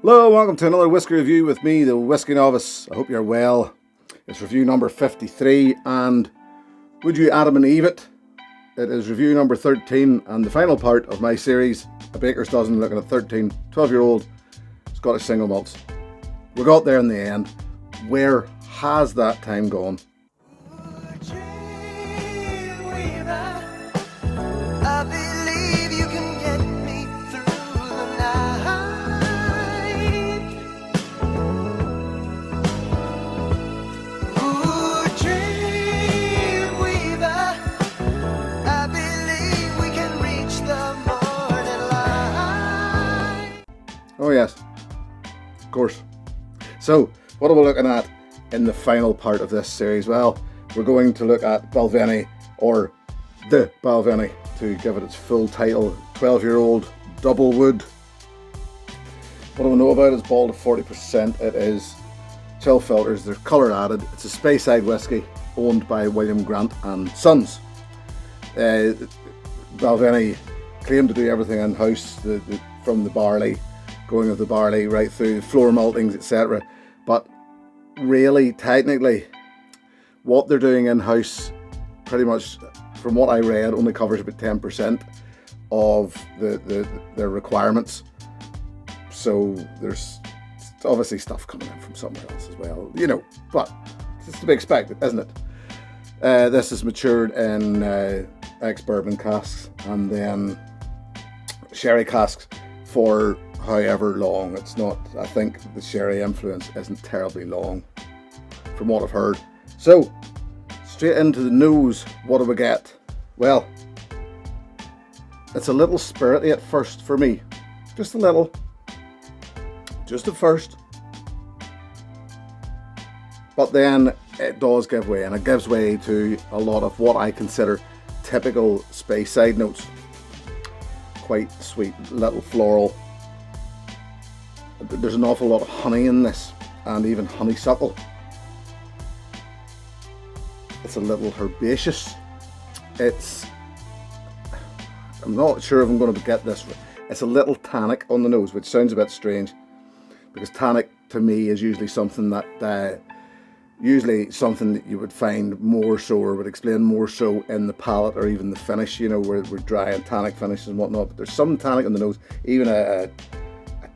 Hello, welcome to another whiskey review with me, the Whiskey Novice. I hope you're well. It's review number 53, and would you Adam and Eve it? It is review number 13 and the final part of my series, A Baker's Dozen, looking at 13, 12-year-old Scottish single malts. We got there in the end. Where has that time gone? Oh yes, of course. So, what are we looking at in the final part of this series? Well, we're going to look at Balvenie, or the Balvenie, to give it its full title, 12-year-old double wood. What do we know about it? It's balled to 40%. It is chill filters, they're colour added. It's a Speyside whiskey owned by William Grant and Sons. Balvenie claimed to do everything in-house, from the barley, going of the barley right through floor maltings, etc. But really, technically, what they're doing in-house, pretty much, from what I read, only covers about 10% of their requirements. So there's obviously stuff coming in from somewhere else as well, but it's to be expected, isn't it? This is matured in ex-bourbon casks and then sherry casks for however long. It's not, I think the sherry influence isn't terribly long from what I've heard. So straight into the nose, what do we get? Well, it's a little spirity at first for me, just a little, just at first, but then it does give way, and it gives way to a lot of what I consider typical Speyside notes. Quite sweet, little floral. There's an awful lot of honey in this, and even honeysuckle. It's a little herbaceous. I'm not sure if I'm going to get this. It's a little tannic on the nose, which sounds a bit strange, because tannic to me is usually something that you would find more so, or would explain more so in the palate or even the finish, where we're dry and tannic finishes and whatnot. But there's some tannic on the nose, even a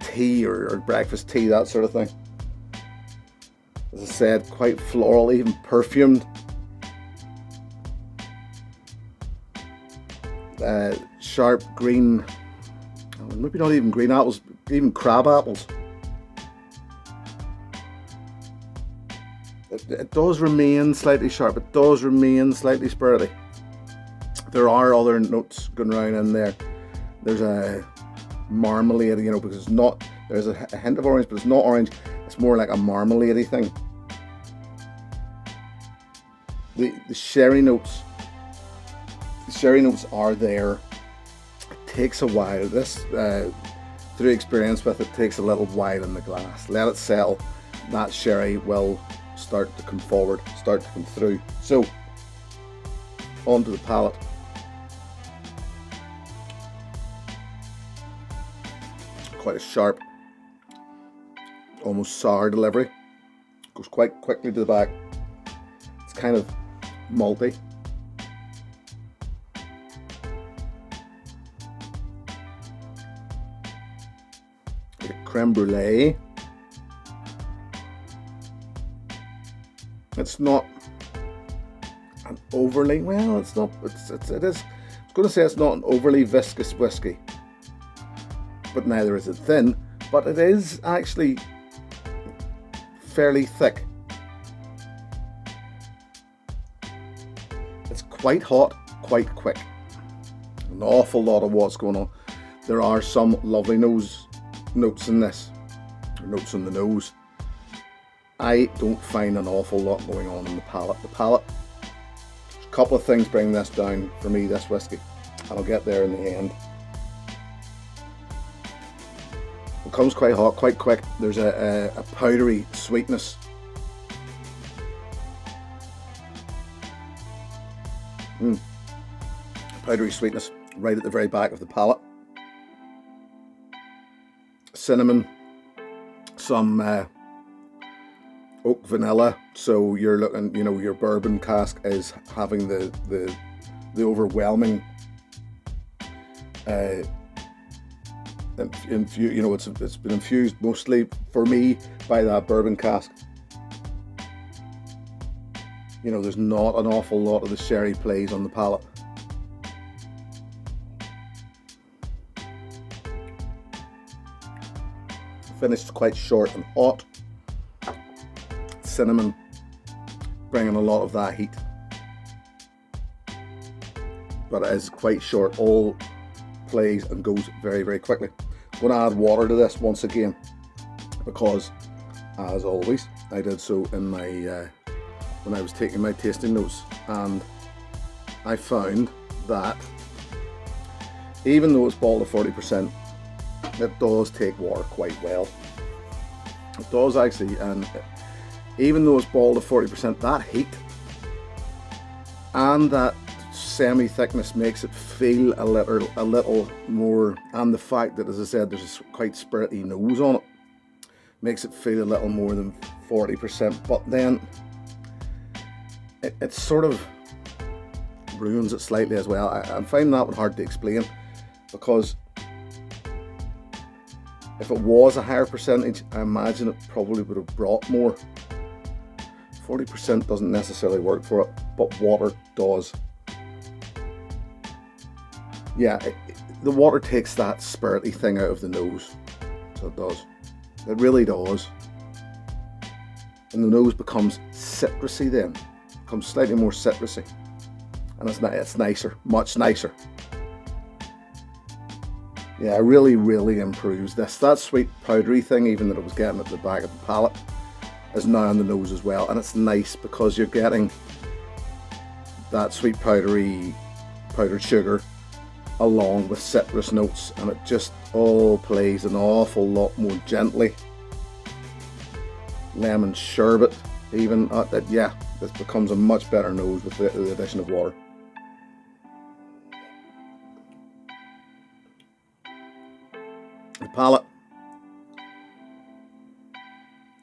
tea or breakfast tea, that sort of thing. As I said, quite floral, even perfumed. Sharp green, maybe not even green apples, even crab apples. It does remain slightly sharp, it does remain slightly spirity. There are other notes going around in there. There's a marmalade, because it's not, there's a hint of orange, but it's not orange, it's more like a marmalade-y thing. The sherry notes are there. It takes a while. This, through experience with it, takes a little while in the glass. Let it settle. That sherry will start to come forward, start to come through. So, onto the palate. Quite a sharp, almost sour delivery. Goes quite quickly to the back. It's kind of malty. Like a creme brulee. It's not an overly, well, it's not, it is, I was going to say it's not an overly viscous whiskey, but neither is it thin, but it is actually fairly thick. It's quite hot, quite quick. An awful lot of what's going on. There are some lovely notes in this, or notes on the nose. I don't find an awful lot going on in the palate. A couple of things bring this down for me, this whiskey, and I'll get there in the end. It comes quite hot, quite quick. There's a powdery sweetness. Powdery sweetness right at the very back of the palate. Cinnamon, some oak vanilla. So you're looking, you know, your bourbon cask is having the overwhelming you know, it's been infused mostly for me by that bourbon cask. You know, there's not an awful lot of the sherry plays on the palate. Finished quite short and hot. Cinnamon bringing a lot of that heat, but it is quite short. All plays and goes very, very quickly. I'm going to add water to this once again, because as always I did so in my when I was taking my tasting notes, and I found that even though it's bottled at 40%, it does take water quite well. It does actually, and even though it's bottled at 40%, that heat and that semi-thickness makes it feel a little more, and the fact that, as I said, there's a quite spirity nose on it, makes it feel a little more than 40%, but then it sort of ruins it slightly as well. I'm finding that one hard to explain, because if it was a higher percentage, I imagine it probably would have brought more. 40% doesn't necessarily work for it, but water does. Yeah, the water takes that spirity thing out of the nose, so it does. It really does. And the nose becomes citrusy then. Becomes slightly more citrusy. And it's nicer, much nicer. Yeah, it really, really improves this. That sweet powdery thing, even that I was getting at the back of the palate, is now on the nose as well. And it's nice because you're getting that sweet powdered sugar along with citrus notes, and it just all plays an awful lot more gently. Lemon sherbet even, yeah, this becomes a much better nose with the addition of water.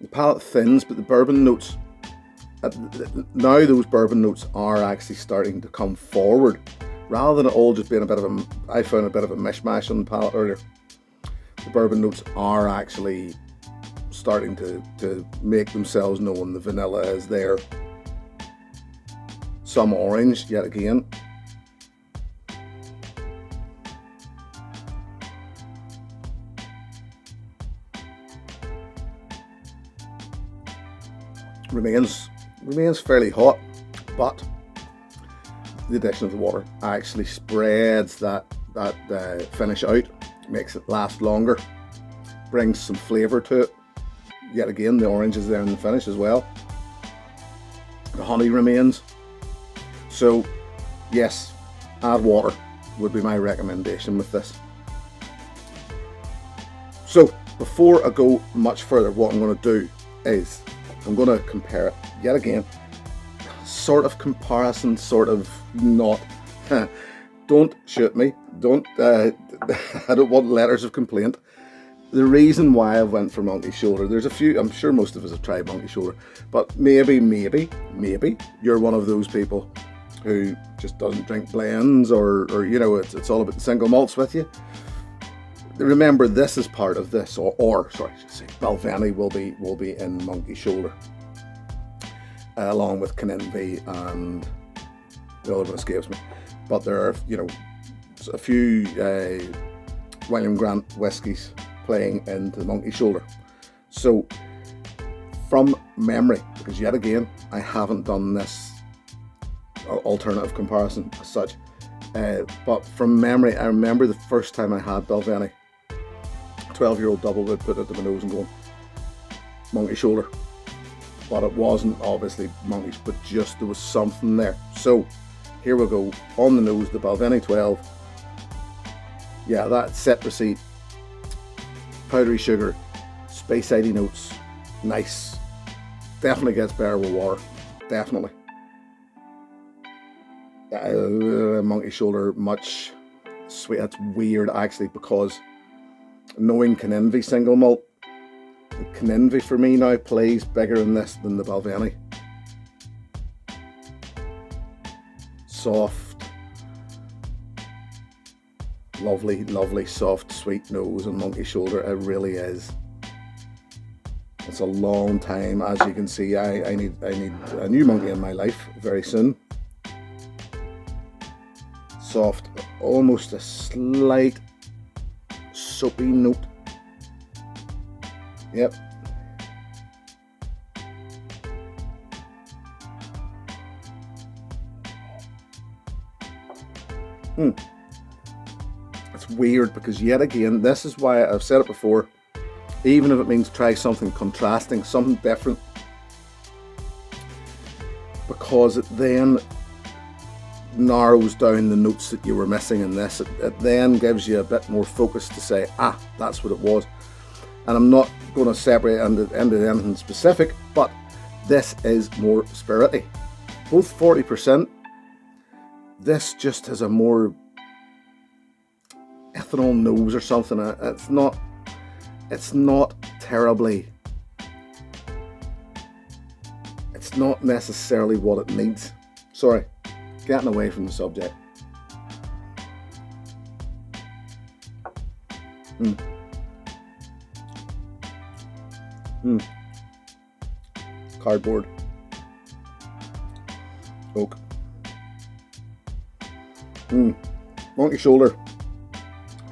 The palate thins, but the bourbon notes, now those bourbon notes are actually starting to come forward, rather than it all just being a bit of a, I found a bit of a mishmash on the palate earlier. The bourbon notes are actually starting to make themselves known. The vanilla is there. Some orange, yet again. Remains fairly hot, but the addition of the water actually spreads that finish out, makes it last longer, brings some flavour to it. Yet again, the orange is there in the finish as well. The honey remains. So yes, add water would be my recommendation with this. So before I go much further, what I'm going to do is I'm going to compare it yet again. Sort of comparison, sort of not. Don't shoot me. Don't. I don't want letters of complaint. The reason why I went for monkey shoulder, there's a few. I'm sure most of us have tried monkey shoulder, but maybe you're one of those people who just doesn't drink blends, or you know, it's all about the single malts with you. Remember, this is part of this, or sorry, I should say, Balvenie will be in monkey shoulder, along with Canenvy and the other one escapes me. But there are, you know, a few William Grant whiskies playing into the monkey shoulder. So from memory, because yet again I haven't done this alternative comparison as such, but from memory I remember the first time I had Balvenie, 12-year-old double would put it to my nose and going monkey shoulder, but it wasn't obviously monkish, but just there was something there. So here we go, on the nose, the Balvenie 12. Yeah, that citrusy, powdery sugar, Speyside notes, nice. Definitely gets better with water, definitely. Monkey shoulder, much sweet. That's weird actually, because knowing Canenvy single malt, The Canenvy for me now plays bigger in this than the Balvenie. Soft, lovely, lovely, soft, sweet nose and monkey shoulder. It really is. It's a long time. As you can see, I need a new monkey in my life very soon. Soft, almost a slight soapy note. Yep. It's weird because yet again, this is why I've said it before, even if it means try something contrasting, something different, because it then narrows down the notes that you were missing in this. It then gives you a bit more focus to say, ah, that's what it was. And I'm not going to separate into anything specific, but this is more spirity. Both 40%. This just has a more ethanol nose or something. It's not terribly, it's not necessarily what it needs. Sorry, getting away from the subject. Cardboard. Oak. Monkey shoulder.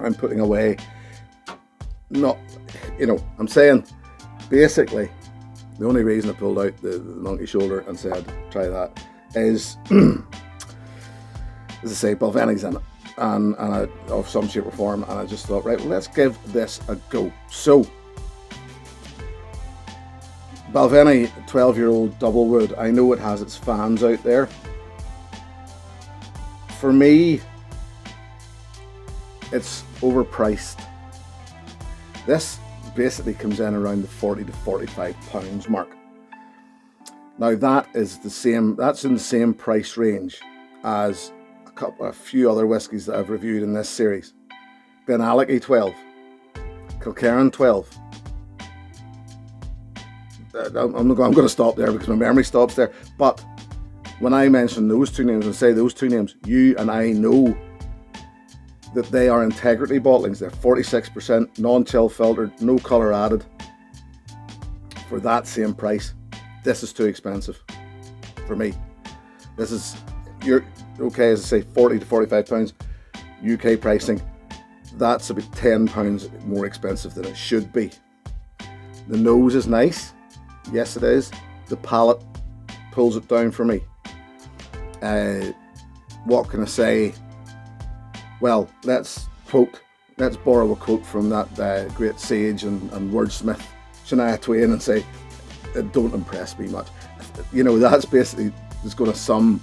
I'm putting away. Not, I'm saying basically the only reason I pulled out the monkey shoulder and said try that is, as I say, Balvenie's in it, and of some shape or form, and I just thought, right, well, let's give this a go. So, Balvenie 12-year-old double wood. I know it has its fans out there. For me, it's overpriced. This basically comes in around the 40 to 45 pounds mark. Now that's in the same price range as a few other whiskies that I've reviewed in this series. Benallachie 12, Kilkerran 12. I'm going to stop there because my memory stops there. But when I mention those two names and say those two names, you and I know that they are integrity bottlings. They're 46%, non-chill filtered, no colour added. For that same price, this is too expensive for me. You're okay, as I say, 40 to 45 pounds UK pricing. That's about 10 pounds more expensive than it should be. The nose is nice. Yes, it is. The palate pulls it down for me. What can I say? Well, let's borrow a quote from that great sage and wordsmith Shania Twain and say, it don't impress me much. That's basically just going to sum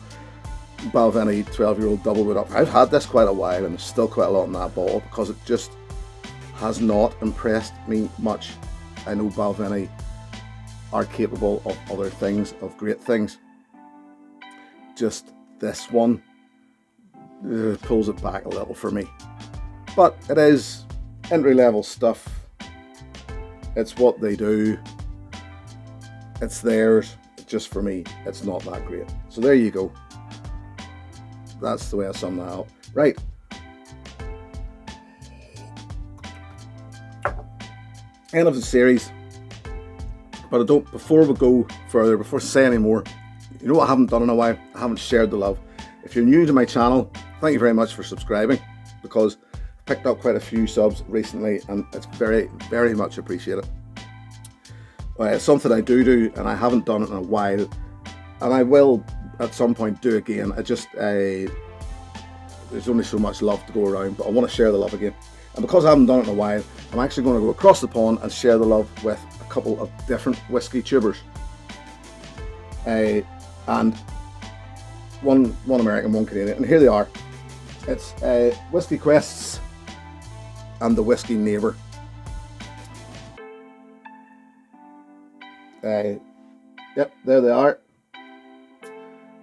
Balvenie 12-year-old double wood up. I've had this quite a while and there's still quite a lot in that bottle because it just has not impressed me much. I know Balvenie are capable of other things, of great things. Just this one pulls it back a little for me. But it is entry-level stuff. It's what they do. It's theirs. Just for me, it's not that great. So there you go. That's the way I sum that up. Right. End of the series. But before we go further, before I say any more, you know what I haven't done in a while? I haven't shared the love. If you're new to my channel, thank you very much for subscribing, because I've picked up quite a few subs recently and it's very, very much appreciated. It's something I do and I haven't done it in a while, and I will at some point do again. There's only so much love to go around, but I want to share the love again. And because I haven't done it in a while, I'm actually going to go across the pond and share the love with a couple of different whiskey tubers. And one American, one Canadian, and here they are. It's Whiskey Quests and the Whiskey Neighbour. Yep, there they are.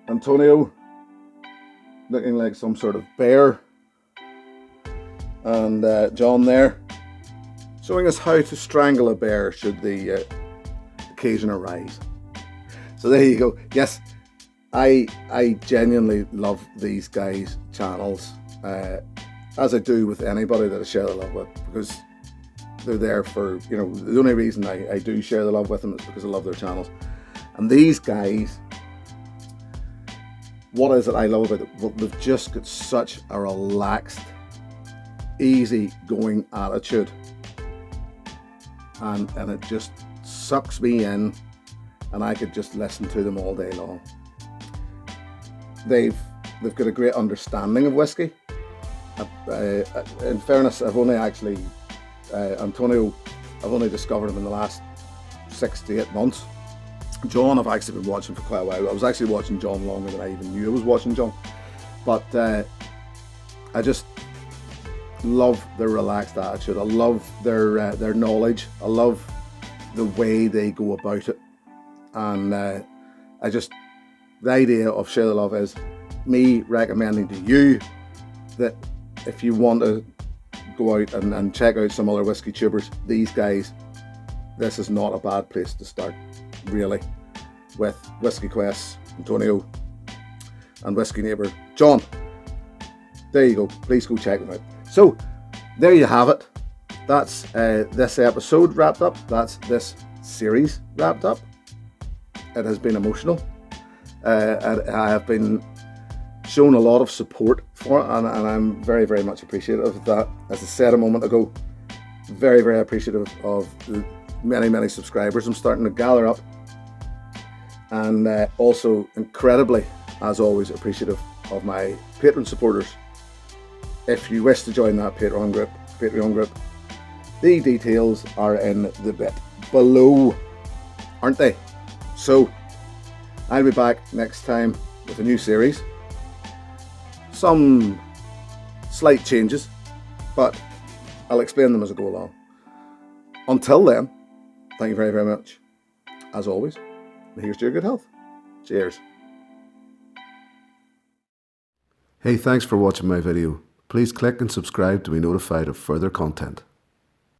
Antonio, looking like some sort of bear, and John there, showing us how to strangle a bear should the occasion arise. So there you go. Yes, I genuinely love these guys' channels, as I do with anybody that I share the love with, because they're there for, you know, the only reason I do share the love with them is because I love their channels. And these guys, what is it I love about them? Well, they've just got such a relaxed, easy going attitude, and it just sucks me in, and I could just listen to them all day long. They've got a great understanding of whiskey. In fairness, I've only actually Antonio, I've only discovered him in the last 6 to 8 months. John, I've actually been watching for quite a while. I was actually watching John longer than I even knew I was watching John. But I just love their relaxed attitude. I love their knowledge. I love the way they go about it. And the idea of Share the Love is me recommending to you that if you want to go out and check out some other whiskey tubers, these guys, this is not a bad place to start, really, with Whiskey Quest, Antonio, and Whiskey Neighbour, John. There you go. Please go check them out. So, there you have it. That's this episode wrapped up. That's this series wrapped up. It has been emotional. I have been shown a lot of support for it, and I'm very, very much appreciative of that. As I said a moment ago, very, very appreciative of the many, many subscribers I'm starting to gather up, and also incredibly, as always, appreciative of my Patreon supporters. If you wish to join that Patreon group, the details are in the bit below, aren't they? So I'll be back next time with a new series. Some slight changes, but I'll explain them as I go along. Until then, thank you very, very much. As always, here's to your good health. Cheers. Hey, thanks for watching my video. Please click and subscribe to be notified of further content.